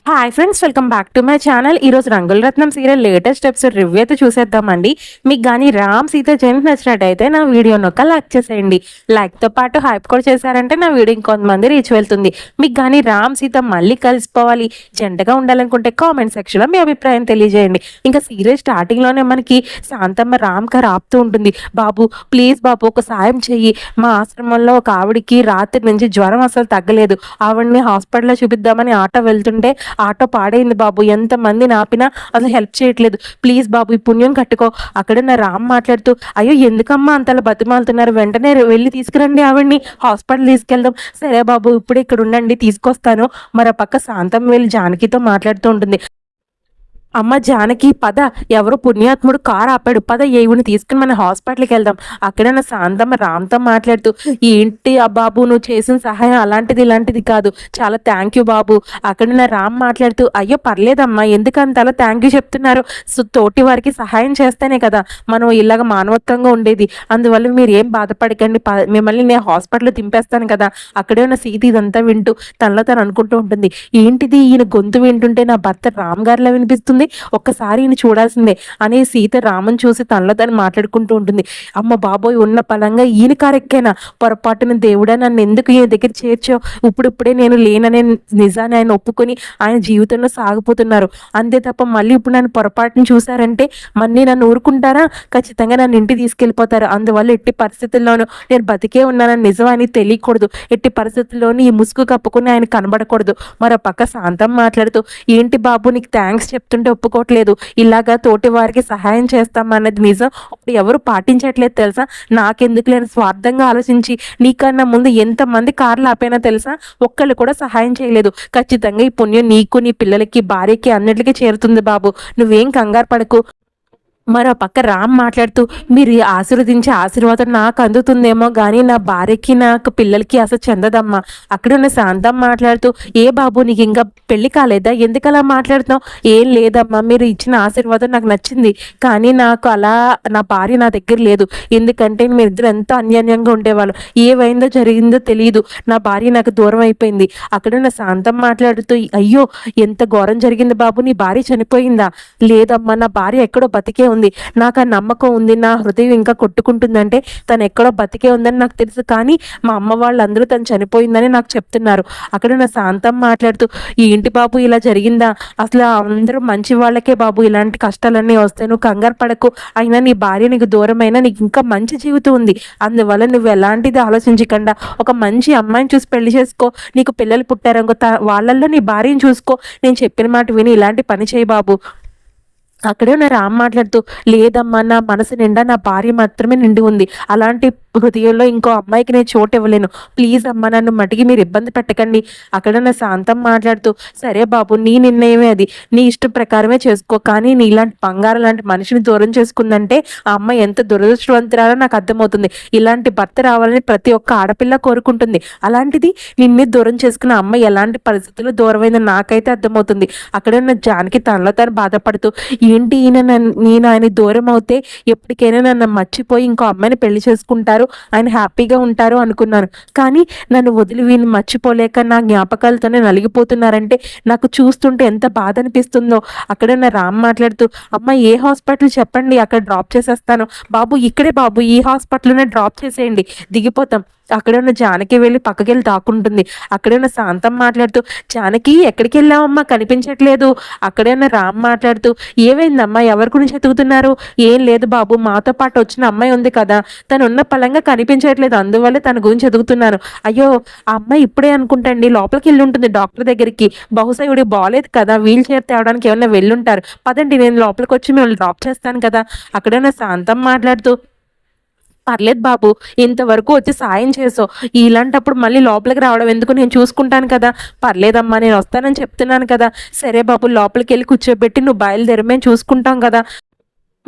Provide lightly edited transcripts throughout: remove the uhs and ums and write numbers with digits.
Hi friends, welcome back to my channel. ఈరోజు రంగుల రత్నం serial latest episode review అయితే చూసేద్దామండి. మీకు కానీ రామ్ సీత జెంట్ నచ్చినట్టయితే నా వీడియోని ఒక లైక్ చేసేయండి. లైక్తో పాటు హైప్ కూడా చేశారంటే నా వీడియో ఇంకొంతమంది రీచ్ వెళ్తుంది. మీకు కానీ రామ్ సీత మళ్ళీ కలిసిపోవాలి, జంటగా ఉండాలనుకుంటే కామెంట్ సెక్షన్లో మీ అభిప్రాయం తెలియజేయండి. ఇంకా సీరియల్ స్టార్టింగ్లోనే మనకి శాంతమ్మ రామ్ గారు ఆపుతూ ఉంటుంది. బాబు ప్లీజ్ బాబు ఒక సాయం చెయ్యి, మా ఆశ్రమంలో ఒక ఆవిడికి రాత్రి నుంచి జ్వరం అసలు తగ్గలేదు, ఆవిడని హాస్పిటల్లో చూపిద్దామని ఆటో వెళ్తుంటే ఆటో పాడైంది బాబు, ఎంతమందిని ఆపినా అసలు హెల్ప్ చేయట్లేదు, ప్లీజ్ బాబు ఈ పుణ్యం కట్టుకో. అక్కడ నా రామ్ మాట్లాడుతూ, అయ్యో ఎందుకమ్మా అంతలా బతిమాలుతున్నారు, వెంటనే వెళ్ళి తీసుకురండి ఆవిడ్ని, హాస్పిటల్ తీసుకెళ్దాం. సరే బాబు ఇప్పుడే ఇక్కడ ఉండండి తీసుకొస్తాను. మరో పక్క శాంతం వెళ్ళి జానకితో మాట్లాడుతూ ఉంటుంది. అమ్మ జానకి పద, ఎవరో పుణ్యాత్ముడు కారు ఆపాడు, పద ఏవుని తీసుకుని మన హాస్పిటల్కి వెళ్దాం. అక్కడ నా శాంతమ్మ రామ్తో మాట్లాడుతూ, ఏంటి ఆ బాబు నువ్వు చేసిన సహాయం అలాంటిది ఇలాంటిది కాదు, చాలా థ్యాంక్ యూ బాబు. అక్కడ నా రామ్ మాట్లాడుతూ, అయ్యో పర్లేదమ్మా ఎందుకు అంతలా థ్యాంక్ యూ చెప్తున్నారు, తోటి వారికి సహాయం చేస్తేనే కదా మనం ఇలాగ మానవత్వంగా ఉండేది, అందువల్ల మీరు ఏం బాధపడకండి, మిమ్మల్ని నేను హాస్పిటల్లో దింపేస్తాను కదా. అక్కడే ఉన్న సీత ఇదంతా వింటూ తనలో తను అనుకుంటూ ఉంటుంది, ఏంటిది ఈయన గొంతు వింటుంటే నా భర్త రామ్ గారిలా వినిపిస్తుంది, ఒక్కసారి ఈయన చూడాల్సిందే అని సీత రామన్ చూసి తనలో తను మాట్లాడుకుంటూ ఉంటుంది. అమ్మ బాబోయ్ ఉన్న పలంగా ఈయన కారెక్కేనా, పొరపాటున దేవుడా నన్ను ఎందుకు ఈయన దగ్గర చేర్చావు, ఇప్పుడిప్పుడే నేను లేననే నిజాన్ని ఆయన ఒప్పుకొని ఆయన జీవితంలో సాగిపోతున్నారు, అంతే తప్ప మళ్ళీ ఇప్పుడు నన్ను పొరపాటును చూశారంటే మళ్ళీ నన్ను ఊరుకుంటారా, ఖచ్చితంగా నన్ను ఇంటికి తీసుకెళ్ళిపోతారు. అందువల్ల ఎట్టి పరిస్థితుల్లోనూ నేను బతికే ఉన్నానని నిజం అని తెలియకూడదు, ఎట్టి పరిస్థితుల్లోనూ ఈ ముసుగు కప్పుకొని ఆయన కనబడకూడదు. మరో పక్క శాంతం మాట్లాడుతూ, ఏంటి బాబు నీకు థ్యాంక్స్ చెప్తుంటే ఒప్పుకోవట్లేదు, ఇలాగా తోటి వారికి సహాయం చేస్తామన్నది నిజం ఇప్పుడు ఎవరు పాటించట్లేదు తెలుసా, నాకెందుకు లేని స్వార్థంగా ఆలోచించి నీకన్నా ముందు ఎంతమంది కార్లు ఆపైనా తెలుసా, ఒక్కళ్ళు కూడా సహాయం చేయలేదు. ఖచ్చితంగా ఈ పుణ్యం నీకు నీ పిల్లలకి భార్యకి అన్నిటికీ చేరుతుంది బాబు, నువ్వేం కంగారు పడకు. మరో పక్క రామ్ మాట్లాడుతూ, మీరు ఆశీర్వదించే ఆశీర్వాదం నాకు అందుతుందేమో కానీ నా భార్యకి నాకు పిల్లలకి అసలు చెందదమ్మా. అక్కడ ఉన్న శాంతం మాట్లాడుతూ, ఏ బాబు నీకు ఇంకా పెళ్లి కాలేదా, ఎందుకు అలా మాట్లాడుతున్నావు, ఏం లేదమ్మా మీరు ఇచ్చిన ఆశీర్వాదం నాకు నచ్చింది, కానీ నాకు అలా నా భార్య నా దగ్గర లేదు, ఎందుకంటే మీరు ఇద్దరు ఎంతో అన్యోన్యంగా ఉండేవాళ్ళు, ఏవైందో జరిగిందో తెలియదు, నా భార్య నాకు దూరం అయిపోయింది. అక్కడ ఉన్న శాంతం మాట్లాడుతూ, అయ్యో ఎంత ఘోరం జరిగింది బాబు, నీ భార్య చనిపోయిందా, లేదమ్మా నా భార్య ఎక్కడో బతికే ఉంది, నాకు ఆ నమ్మకం ఉంది, నా హృదయం ఇంకా కొట్టుకుంటుందంటే తను ఎక్కడో బతికే ఉందని నాకు తెలుసు, కానీ మా అమ్మ వాళ్ళందరూ తను చనిపోయిందని నాకు చెప్తున్నారు. అక్కడ నా శాంతం మాట్లాడుతూ, ఏంటి బాబు ఇలా జరిగిందా, అసలు అందరూ మంచి వాళ్ళకే బాబు ఇలాంటి కష్టాలన్నీ వస్తాయి, నువ్వు కంగారు పడకు, అయినా నీ భార్య నీకు దూరమైనా నీకు ఇంకా మంచి జీవితం ఉంది, అందువల్ల నువ్వు ఎలాంటిది ఆలోచించకుండా ఒక మంచి అమ్మాయిని చూసి పెళ్లి చేసుకో, నీకు పిల్లలు పుట్టారనుకో వాళ్ళల్లో నీ భార్యను చూసుకో, నేను చెప్పిన మాట విని ఇలాంటి పని చేయి బాబు. అక్కడే నా రామ్ మాట్లాడుతూ, లేదమ్మా నా మనసు నిండా నా భార్య మాత్రమే నిండి ఉంది, అలాంటి హృదయంలో ఇంకో అమ్మాయికి నేను చోటు ఇవ్వలేను, ప్లీజ్ అమ్మ నన్ను మటుకి మీరు ఇబ్బంది పెట్టకండి. అక్కడ నా శాంతం మాట్లాడుతూ, సరే బాబు నీ నిర్ణయమే అది, నీ ఇష్టం ప్రకారమే చేసుకో, కానీ నీ ఇలాంటి బంగారం లాంటి మనిషిని దూరం చేసుకుందంటే ఆ అమ్మాయి ఎంత దురదృష్టవంతురాలో నాకు అర్థమవుతుంది, ఇలాంటి భర్త రావాలని ప్రతి ఒక్క ఆడపిల్ల కోరుకుంటుంది, అలాంటిది నిన్నే దూరం చేసుకున్న అమ్మాయి ఎలాంటి పరిస్థితుల్లో దూరమైందని నాకైతే అర్థమవుతుంది. అక్కడ ఉన్న జానకి తనలో తను బాధపడుతూ, ఏంటి ఈయన నేను ఆయన దూరం అవుతే ఎప్పటికైనా నన్ను మర్చిపోయి ఇంకో అమ్మాయిని పెళ్లి చేసుకుంటారు, ఆయన హ్యాపీగా ఉంటారు అనుకున్నాను, కానీ నన్ను వదిలి వీళ్ళు మర్చిపోలేక నా జ్ఞాపకాలతోనే నలిగిపోతున్నారంటే నాకు చూస్తుంటే ఎంత బాధ అనిపిస్తుందో. అక్కడ నా రామ్ మాట్లాడుతూ, అమ్మ ఏ హాస్పిటల్ చెప్పండి అక్కడ డ్రాప్ చేసేస్తాను, బాబు ఇక్కడే బాబు ఈ హాస్పిటల్లోనే డ్రాప్ చేసేయండి దిగిపోతాం. అక్కడే ఉన్న జానకి వెళ్ళి పక్కకి వెళ్ళి దాక్కుంటుంది. అక్కడే ఉన్న శాంతం మాట్లాడుతూ, జానకి ఎక్కడికి వెళ్ళావమ్మా కనిపించట్లేదు. అక్కడే ఉన్న రామ్ మాట్లాడుతూ, ఏమైందమ్మా ఎవరి గురించి ఎతుకుతున్నారు, ఏం లేదు బాబు మాతో పాటు వచ్చిన అమ్మాయి ఉంది కదా తను ఉన్న పలంగా కనిపించట్లేదు, అందువల్ల తన గురించి ఎదుగుతున్నాను. అయ్యో ఆ అమ్మాయి ఇప్పుడే అనుకుంటండి లోపలికి వెళ్ళి ఉంటుంది డాక్టర్ దగ్గరికి, బహుశా ఇవిడికి బాగాలేదు కదా వీల్ చైర్ తేవడానికి ఏమైనా వెళ్ళుంటారు, పదండి నేను లోపలికి వచ్చి మిమ్మల్ని డ్రాప్ చేస్తాను కదా. అక్కడే ఉన్న శాంతం మాట్లాడుతూ, పర్లేదు బాబు ఇంతవరకు వచ్చి సాయం చేసావు, ఇలాంటప్పుడు మళ్ళీ లోపలికి రావడం ఎందుకు, నేను చూసుకుంటాను కదా, పర్లేదమ్మా నేను వస్తానని చెప్తున్నాను కదా, సరే బాబు లోపలికి వెళ్ళి కూర్చోబెట్టి నువ్వు బయలుదేరి మేము చూసుకుంటాం కదా.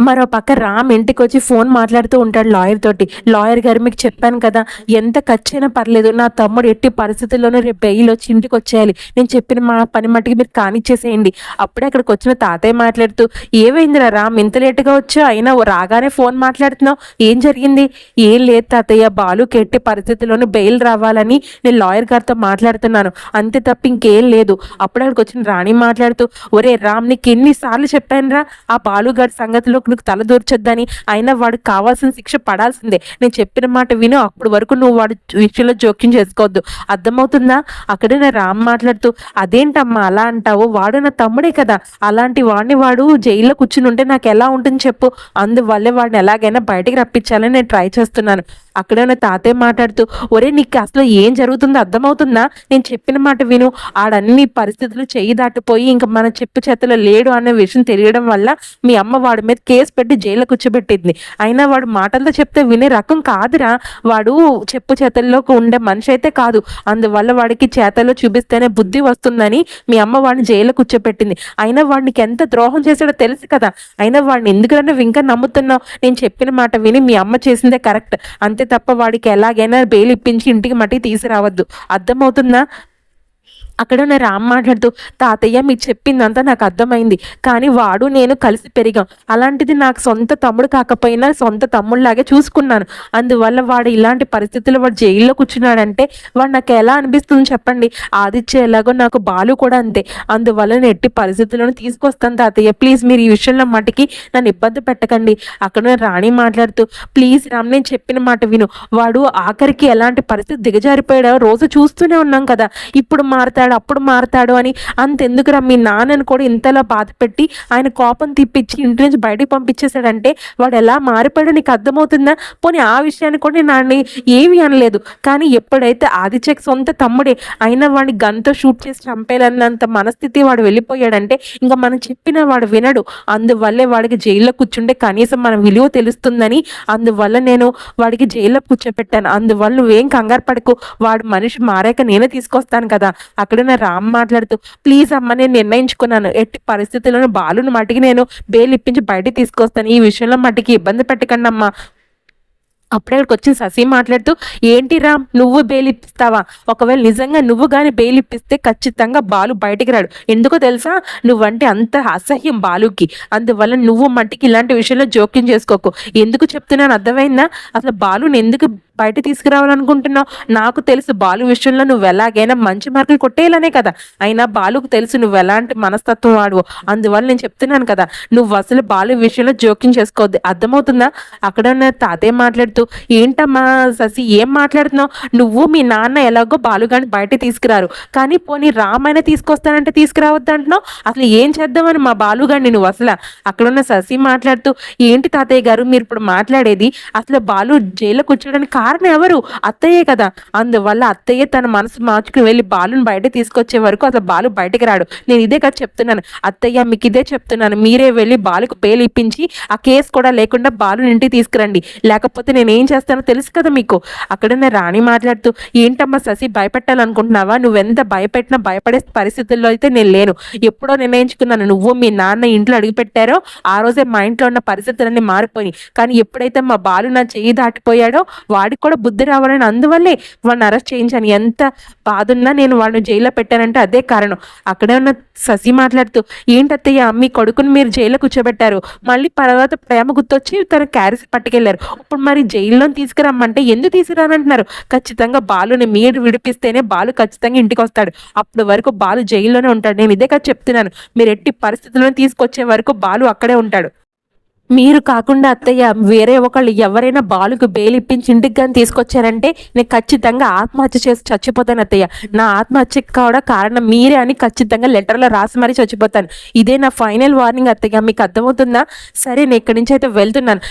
మరో పక్క రామ్ ఇంటికి వచ్చి ఫోన్ మాట్లాడుతూ ఉంటాడు లాయర్ తోటి. లాయర్ గారు, మీకు చెప్పాను కదా, ఎంత ఖర్చైనా పర్లేదు, నా తమ్ముడు ఎట్టి పరిస్థితుల్లోనూ రేపు బెయిల్ వచ్చి ఇంటికి వచ్చేయాలి, నేను చెప్పిన మా పని మట్టుకి మీరు కానిచ్చేసేయండి. అప్పుడే అక్కడికి వచ్చిన తాతయ్య మాట్లాడుతూ, ఏమైందిరా రామ్, ఇంత లేటుగా వచ్చా, అయినా రాగానే ఫోన్ మాట్లాడుతున్నావు, ఏం జరిగింది? ఏం లేదు తాతయ్య, బాలుకి ఎట్టి పరిస్థితుల్లోనూ బెయిల్ రావాలని నేను లాయర్ గారితో మాట్లాడుతున్నాను, అంతే తప్ప ఇంకేం లేదు. అప్పుడు అక్కడికి వచ్చిన రాణి మాట్లాడుతూ, ఒరే రామ్, నీకు ఎన్నిసార్లు చెప్పానురా ఆ బాలుగారి సంగతిలో నువ్వు తల దూర్చొద్దని, అయినా వాడికి కావాల్సిన శిక్ష పడాల్సిందే, నేను చెప్పిన మాట విను, అప్పటి వరకు నువ్వు వాడి విషయంలో జోక్యం చేసుకోవద్దు, అర్థమవుతుందా? అక్కడే నా రామ్ మాట్లాడుతూ, అదేంటమ్మా అలా అంటావు, వాడు నా తమ్ముడే కదా, అలాంటి వాడిని వాడు జైల్లో కూర్చుని ఉంటే నాకు ఎలా ఉంటుంది చెప్పు, అందువల్లే వాడిని ఎలాగైనా బయటికి రప్పించాలని నేను ట్రై చేస్తున్నాను. అక్కడే ఉన్న తాతయ్య మాట్లాడుతూ, ఒరే నీకు అసలు ఏం జరుగుతుందో అర్థమవుతుందా, నేను చెప్పిన మాట విను, ఆడన్ని పరిస్థితులు చెయ్యి దాటిపోయి ఇంకా మన చెప్పు చేతలో లేడు అనే విషయం తెలియడం వల్ల మీ అమ్మ వాడి మీద కేసు పెట్టి జైల్లో కూర్చోబెట్టింది, అయినా వాడు మాటలతో చెప్తే వినే రకం కాదురా, వాడు చెప్పు చేతల్లో ఉండే మనిషి అయితే కాదు, అందువల్ల వాడికి చేతల్లో చూపిస్తేనే బుద్ధి వస్తుందని మీ అమ్మ వాడిని జైల్లో కూర్చోబెట్టింది, అయినా వాడికి ఎంత ద్రోహం చేశాడో తెలుసు కదా, అయినా వాడిని ఎందుకురా నువ్వు ఇంకా నమ్ముతున్నావు, నేను చెప్పిన మాట విని మీ అమ్మ చేసిందే కరెక్ట్, అంతే తప్ప వాడికి ఎలాగైనా బెయిల్ ఇప్పించి ఇంటికి మట్టి తీసుకురావద్దు, అర్థమవుతుందా? అక్కడ ఉన్న రామ్ మాట్లాడుతూ, తాతయ్య మీకు చెప్పిందంతా నాకు అర్థమైంది, కానీ వాడు నేను కలిసి పెరిగాం, అలాంటిది నాకు సొంత తమ్ముడు కాకపోయినా సొంత తమ్ముళ్ళలాగే చూసుకున్నాను, అందువల్ల వాడు ఇలాంటి పరిస్థితుల్లో వాడు జైల్లో కూర్చున్నాడంటే వాడు నాకు ఎలా అనిపిస్తుంది చెప్పండి, ఆదిత్య ఎలాగో నాకు బాలు కూడా అంతే, అందువల్ల నేను ఎట్టి పరిస్థితులను తీసుకొస్తాను తాతయ్య, ప్లీజ్ మీరు ఈ విషయంలో మటుకి నన్ను ఇబ్బంది పెట్టకండి. అక్కడ రాణి మాట్లాడుతూ, ప్లీజ్ రామ్, నేను చెప్పిన మాట విను, వాడు ఆఖరికి ఎలాంటి పరిస్థితి దిగజారిపోయాడో రోజు చూస్తూనే ఉన్నాం కదా, ఇప్పుడు మారతాడు అప్పుడు మారతాడు అని, అంతెందుకురా మీ నాన్నను కూడా ఇంతలా బాధ పెట్టి ఆయన కోపం తిప్పించి ఇంటి నుంచి బయటకు పంపించేశాడంటే వాడు ఎలా మారిపోయాడో నీకు అర్థమవుతుందా? పోనీ ఆ విషయాన్ని కూడా నేను ఏమీ అనలేదు, కానీ ఎప్పుడైతే ఆదిత్యకి సొంత తమ్ముడే అయినా వాడిని గన్తో షూట్ చేసి చంపేయాలన్నంత మనస్థితి వాడు వెళ్ళిపోయాడంటే ఇంకా మనం చెప్పినా వాడు వినడు, అందువల్లే వాడికి జైల్లో కూర్చుంటే కనీసం మన విలువ తెలుస్తుందని అందువల్ల నేను వాడికి జైల్లో కూర్చోపెట్టాను, అందువల్ల నువ్వేం కంగారు పడకు, వాడు మనిషి మారాక నేనే తీసుకొస్తాను కదా. అక్కడ రామ్ మాట్లాడుతూ, ప్లీజ్ అమ్మ, నేను నిర్ణయించుకున్నాను, ఎట్టి పరిస్థితుల్లోనూ బాలుని మట్టికి నేను బెయిల్ ఇప్పించి బయటికి తీసుకొస్తాను, ఈ విషయంలో మట్టికి ఇబ్బంది పెట్టకండి అమ్మా. అప్పుడే అక్కడికి వచ్చిన శశి మాట్లాడుతూ, ఏంటి రామ్, నువ్వు బెయిల్ ఇప్పిస్తావా? ఒకవేళ నిజంగా నువ్వు కానీ బెయిల్ ఇప్పిస్తే ఖచ్చితంగా బాలు బయటికి రాడు, ఎందుకో తెలుసా, నువ్వంటే అంత అసహ్యం బాలుకి, అందువల్ల నువ్వు మట్టికి ఇలాంటి విషయంలో జోక్యం చేసుకోకు. ఎందుకు చెప్తున్నాను అర్థమైందా? అసలు బాలుని ఎందుకు బయట తీసుకురావాలనుకుంటున్నావు? నాకు తెలుసు బాలు విషయంలో నువ్వు ఎలాగైనా మంచి మార్కులు కొట్టేయాలనే కదా, అయినా బాలుకు తెలుసు నువ్వు ఎలాంటి మనస్తత్వం వాడువో, అందువల్ల నేను చెప్తున్నాను కదా, నువ్వు అసలు బాలు విషయంలో జోక్యం చేసుకోవద్దు, అర్థమవుతుందా? అక్కడ ఉన్న తాతయ్య మాట్లాడుతూ, ఏంటమ్మా శశి, ఏం మాట్లాడుతున్నావు, నువ్వు మీ నాన్న ఎలాగో బాలుగాని బయట తీసుకురారు, కానీ పోనీ రామైనా తీసుకొస్తానంటే తీసుకురావద్దు అంటున్నావు, అసలు ఏం చేద్దామని మా బాలుగాడిని నువ్వు అసలు. అక్కడున్న శశి మాట్లాడుతూ, ఏంటి తాతయ్య గారు మీరు ఇప్పుడు మాట్లాడేది, అసలు బాలు జైల్లో కూర్చోడానికి కారణం ఎవరు? అత్తయ్యే కదా, అందువల్ల అత్తయ్య తన మనసు మార్చుకుని వెళ్ళి బాలుని బయట తీసుకొచ్చే వరకు అసలు బాలు బయటకు రాడు, నేను ఇదే కదా చెప్తున్నాను అత్తయ్య, మీకు ఇదే చెప్తున్నాను, మీరే వెళ్ళి బాలుకు బెయిల్ ఇప్పించి ఆ కేసు కూడా లేకుండా బాలుని ఇంటికి తీసుకురండి, లేకపోతే నేను ఏం చేస్తానో తెలుసు కదా మీకు. అక్కడనే రాణి మాట్లాడుతూ, ఏంటమ్మా శశి, భయపెట్టాలనుకుంటున్నావా? నువ్వెంత భయపెట్టినా భయపడే పరిస్థితుల్లో అయితే నేను లేను, ఎప్పుడో నిర్ణయించుకున్నాను, నువ్వు మీ నాన్న ఇంట్లో అడుగుపెట్టారో ఆ రోజే మా ఇంట్లో ఉన్న పరిస్థితులన్నీ మారిపోయి, కానీ ఎప్పుడైతే మా బాలు నా చెయ్యి దాటిపోయాడో వాడికి కూడా బుద్ధి రావాలని అందువల్లే వాడిని అరెస్ట్ చేయించాను, ఎంత బాధున్నా నేను వాడిని జైల్లో పెట్టానంటే అదే కారణం. అక్కడే ఉన్న శశి మాట్లాడుతూ, ఏంటత్తయ్య, మీ కొడుకుని మీరు జైల్లో కూర్చోబెట్టారు, మళ్ళీ తర్వాత ప్రేమ గుర్తొచ్చి తన క్యారేజ్ పట్టుకెళ్లారు, ఇప్పుడు మరి జైల్లో తీసుకురమ్మంటే ఎందుకు తీసుకురానంటున్నారు? ఖచ్చితంగా బాలుని మీరు విడిపిస్తేనే బాలు ఖచ్చితంగా ఇంటికి వస్తాడు, అప్పటి వరకు బాలు జైల్లోనే ఉంటాడు, నేను ఇదే కదా చెప్తున్నాను, మీరు ఎట్టి పరిస్థితుల్లో తీసుకొచ్చే వరకు బాలు అక్కడే ఉంటాడు. మీరు కాకుండా అత్తయ్య, వేరే ఒకళ్ళు ఎవరైనా బాలుకు బెయిల్ ఇప్పించి ఇంటికి కానీ తీసుకొచ్చారంటే నేను ఖచ్చితంగా ఆత్మహత్య చేసి చచ్చిపోతాను అత్తయ్య, నా ఆత్మహత్యకి కూడా కారణం మీరే అని ఖచ్చితంగా లెటర్లో రాసి మరీ చచ్చిపోతాను, ఇదే నా ఫైనల్ వార్నింగ్ అత్తయ్య, మీకు అర్థమవుతుందా? సరే, నేను ఇక్కడి నుంచి అయితే వెళ్తున్నాను,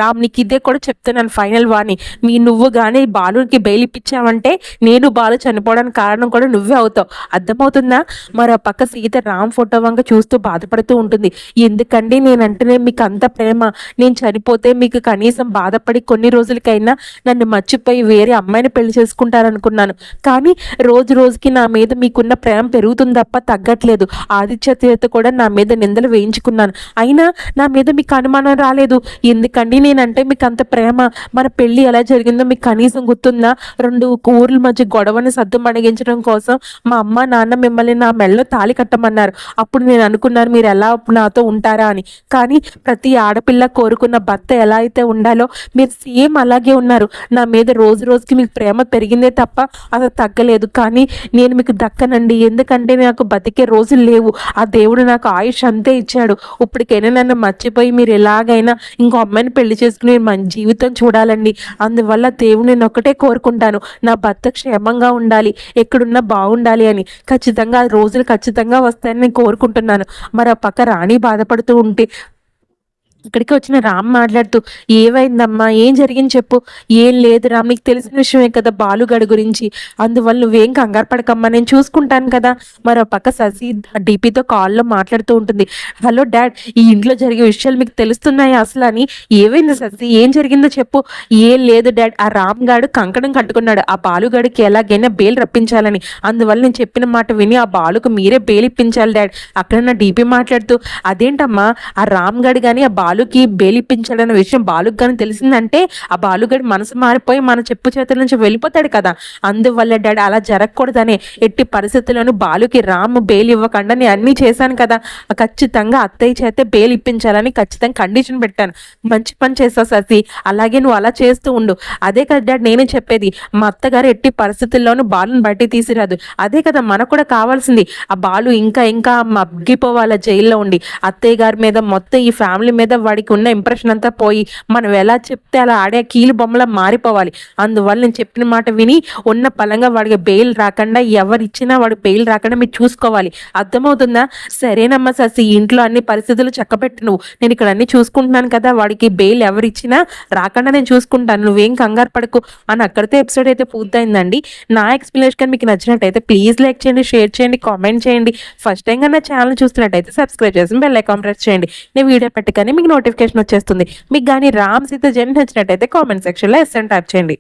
రామ్ నీకు ఇదే కూడా చెప్తున్నాను ఫైనల్ వార్నింగ్, నువ్వు కానీ బాలుకి బెయిల్ ఇప్పించావంటే నేను బాలు చనిపోవడానికి కారణం కూడా నువ్వే అవుతావు, అర్థమవుతుందా? మరో పక్క సీత రామ్ ఫోటో వంక చూస్తూ బాధపడుతూ ఉంటుంది. ఎందుకండి నేనంటేనే మీకు అంత ప్రేమ, నేను చనిపోతే మీకు కనీసం బాధపడి కొన్ని రోజులకైనా నన్ను మర్చిపోయి వేరే అమ్మాయిని పెళ్లి చేసుకుంటారనుకున్నాను. కానీ రోజు రోజుకి నా మీద మీకున్న ప్రేమ పెరుగుతుంది తప్ప తగ్గట్లేదు. ఆదిత్య చేత కూడా నా మీద నిందలు వేయించుకున్నాను, అయినా నా మీద మీకు అనుమానం రాలేదు. ఎందుకండి నేనంటే మీకు అంత ప్రేమ? మన పెళ్లి ఎలా జరిగిందో మీకు కనీసం గుర్తుందా? 2 ఊర్ల మధ్య గొడవని సద్దు మణిగించడం కోసం మా అమ్మ నాన్న మిమ్మల్ని నా మెడలో తాళి కట్టమన్నారు. అప్పుడు నేను అనుకున్నాను మీరు ఎలా నాతో ఉంటారా అని. కానీ ప్రతి ఆడపిల్ల కోరుకున్న భర్త ఎలా అయితే ఉండాలో మీరు సేమ్ అలాగే ఉన్నారు. నా మీద రోజు రోజుకి మీకు ప్రేమ పెరిగిందే తప్ప అసలు తగ్గలేదు. కానీ నేను మీకు దక్కనండి, ఎందుకంటే నాకు బతికే రోజులు లేవు. ఆ దేవుడు నాకు ఆయుష్ అంతే ఇచ్చాడు. ఇప్పటికైనా నన్ను మర్చిపోయి మీరు ఎలాగైనా ఇంకో అమ్మాయిని పెళ్లి చేసుకుని మన జీవితం చూడాలండి. అందువల్ల దేవుడు నేను ఒకటే కోరుకుంటాను, నా భర్త క్షేమంగా ఉండాలి, ఎక్కడున్నా బాగుండాలి అని. ఖచ్చితంగా ఆ రోజులు ఖచ్చితంగా వస్తాయని నేను కోరుకుంటున్నాను. మరి ఆ పక్క రాణి బాధపడుతూ ఉంటే ఇక్కడికి వచ్చిన రామ్ మాట్లాడుతూ, ఏమైందమ్మా, ఏం జరిగింది చెప్పు. ఏం లేదు రామ్, నీకు తెలిసిన విషయమే కదా బాలుగడి గురించి, అందువల్ల నువ్వేం కంగారు పడకమ్మా, నేను చూసుకుంటాను కదా. మరో పక్క శశి డీపీతో కాల్లో మాట్లాడుతూ ఉంటుంది. హలో డాడ్, ఈ ఇంట్లో జరిగే విషయాలు మీకు తెలుస్తున్నాయా అసలు అని. ఏమైంది శశి, ఏం జరిగిందో చెప్పు. ఏం లేదు డాడ్, ఆ రామ్ గాడు కంకణం కట్టుకున్నాడు ఆ బాలుగడికి ఎలాగైనా బెయిల్ రప్పించాలని. అందువల్ల నేను చెప్పిన మాట విని ఆ బాలుకు మీరే బెయిల్ ఇప్పించాలి డాడ్. అక్కడ నా డీపీ మాట్లాడుతూ, అదేంటమ్మా ఆ రామ్ గడి కానీ ఆ బాలుకి బెయిల్ ఇప్పించాలన్న విషయం బాలుకి కానీ తెలిసిందంటే ఆ బాలుగడి మనసు మారిపోయి మన చెప్పు చేతుల నుంచి వెళ్ళిపోతాడు కదా. అందువల్ల డాడీ అలా జరగకూడదని ఎట్టి పరిస్థితుల్లోనూ బాలుకి రామ్ బెయిల్ ఇవ్వకుండా నేను అన్నీ చేశాను కదా. ఖచ్చితంగా అత్తయ్య చేతే బెయిల్ ఇప్పించాలని ఖచ్చితంగా కండిషన్ పెట్టాను. మంచి పని చేస్తావు శశి, అలాగే నువ్వు అలా చేస్తూ ఉండు. అదే కదా డాడీ నేను చెప్పేది, మా అత్తగారు ఎట్టి పరిస్థితుల్లోనూ బాలుని బయటికి తీసిరాదు. అదే కదా మనకు కూడా కావాల్సింది. ఆ బాలు ఇంకా ఇంకా మగ్గిపోవాలి జైల్లో ఉండి. అత్తయ్య గారి మీద మొత్తం ఈ ఫ్యామిలీ మీద వాడికి ఉన్న ఇంప్రెషన్ అంతా పోయి మనం ఎలా చెప్తే అలా ఆడే కీలు బొమ్మలా మారిపోవాలి. అందువల్ల నేను చెప్పిన మాట విని ఉన్న పలంగా వాడికి బెయిల్ రాకుండా, ఎవరు ఇచ్చినా వాడు బెయిల్ రాకుండా మీరు చూసుకోవాలి, అర్థమవుతుందా? సరేనమ్మా శశి, ఇంట్లో అన్ని పరిస్థితులు చక్కబెట్టు నువ్వు, నేను ఇక్కడ అన్ని చూసుకుంటున్నాను కదా, వాడికి బెయిల్ ఎవరు ఇచ్చినా రాకుండా నేను చూసుకుంటాను, నువ్వేం కంగారు పడకు అని. అక్కడితో ఎపిసోడ్ అయితే పూర్తయిందండి. నా ఎక్స్ప్లెనేషన్ మీకు నచ్చినట్టయితే ప్లీజ్ లైక్ చేయండి, షేర్ చేయండి, కామెంట్ చేయండి. ఫస్ట్ టైం నా ఛానల్ చూస్తున్నట్టయితే సబ్స్క్రైబ్ చేసి బెల్ ఐకాన్ ప్రెస్ చేయండి. నేను వీడియో పెట్టగానే మీకు నోటిఫికేషన్ వచ్చేస్తుంది. మీకు కానీ రామ్ సీత జెన్ నచ్చినట్టయితే కామెంట్ సెక్షన్లో ఎస్ అని టైప్ చేయండి.